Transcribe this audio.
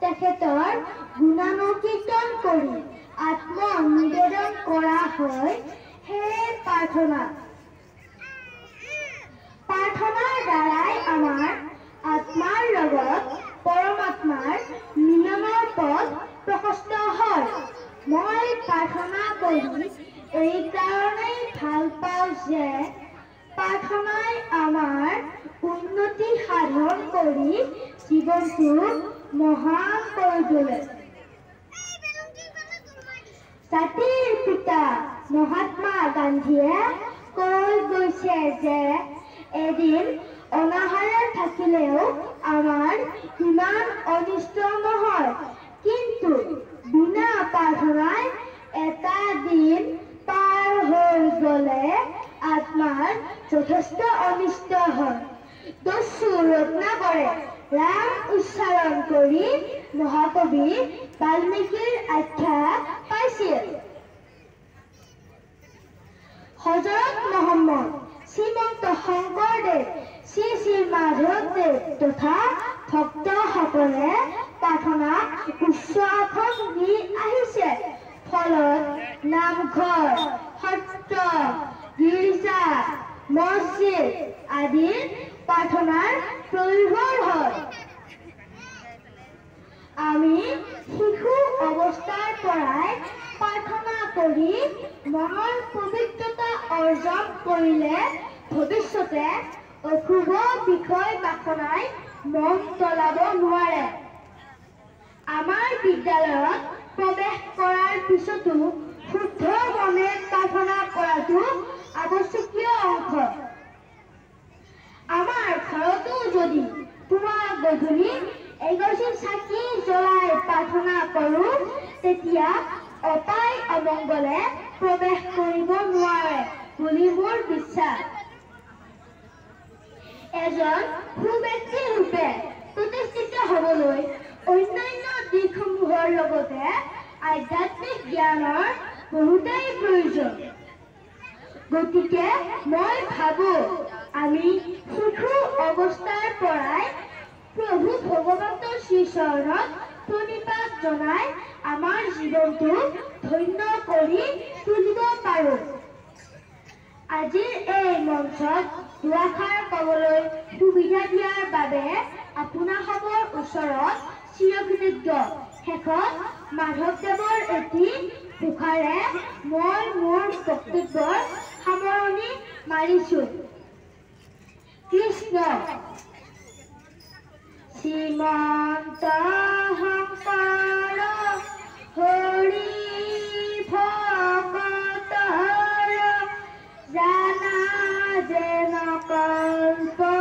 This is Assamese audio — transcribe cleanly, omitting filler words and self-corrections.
তেখেতৰ গুণানুকীৰ্তন কৰি আত্মনিবেদন কৰা হয়। সেই প্ৰাৰ্থনাৰ দ্বাৰাই আমাৰ আত্মাৰ লগত পৰমাত্মাৰ মিলনৰ পথ প্ৰশস্ত হয়। মই প্ৰাৰ্থনা কৰি এই কাৰণেই ভাল পাওঁ যে প্ৰাৰ্থনাই আমাৰ উন্নতি সাধন কৰি জীৱনটো মহান কৰি তোলে। জাতিৰ পিতা মহাত্মা গান্ধীয়ে কৈ গৈছে যে এদিন অনাহাৰে থাকিলেও আমাৰ ইমান অনিষ্ট নহয়, কিন্তু বিনা প্ৰাৰ্থনাই এটা দিন পাৰ হৈ গ'লে আত্মাৰ যথেষ্ট অনিষ্ট হয়। দস্যু ৰত্নাকৰে ৰাম উচ্চাৰণ কৰি মহাকবি বাল্মীকিৰ আখ্যা পাইছিল। হযৰত মহম্মদ, শ্ৰীমন্ত শংকৰদেৱ, শ্ৰী শ্ৰী মাধৱদেৱ তথা ভক্তসকলে প্ৰাৰ্থনাক উচ্চ আসন দি আহিছে। ফলত নামঘৰ, সত্ৰ, গীৰ্জা, মছজিদ আদিৰ প্ৰাৰ্থনাৰ প্ৰয়োজন হয়। আমি শিশু অৱস্থাৰ পৰাই প্ৰাৰ্থনা কৰি মনৰ পবিত্ৰতা অৰ্জন কৰিলে ভৱিষ্যতে অশুভ বিষয় বাসনাই মন তলাব নোৱাৰে। আমাৰ বিদ্যালয়ত প্ৰৱেশ কৰাৰ পিছতো শুদ্ধ মনে প্ৰাৰ্থনা কৰাটো আৱশ্যকীয় অংশ। আমাৰ ঘৰতো যদি পুৱা গধূলি এগছি চাকি জ্বলাই প্ৰাৰ্থনা কৰো, তেতিয়া অপায় অমংগলে প্ৰৱেশ কৰিব নোৱাৰে বুলি মোৰ বিশ্বাস। এজন সুব্যক্তি ৰূপে প্ৰতিষ্ঠিত হ'বলৈ অন্যান্য দিশসমূহৰ লগতে আধ্যাত্মিক জ্ঞানৰ বহুতেই প্ৰয়োজন। গতিকে মই ভাবো আমি শিশু অৱস্থাৰ পৰাই প্ৰভু ভগৱন্তৰ শ্ৰীচৰণত প্ৰণিপাত জনাই আমাৰ জীৱনটো ধন্য কৰি তুলিব পাৰো। আজিৰ এই মঞ্চত দুআষাৰ ক'বলৈ সুবিধা দিয়াৰ বাবে আপোনাসৱৰ ওচৰত চিৰকৃতজ্ঞ। শেষত মাধৱদেৱৰ এটি ঘোষাৰে মই মোৰ বক্তব্যৰ সামৰণি মাৰিছো। কৃষ্ণ। শ্ৰীমন্ত শংকৰ হৰি ভকতৰ জানা যেন কল্প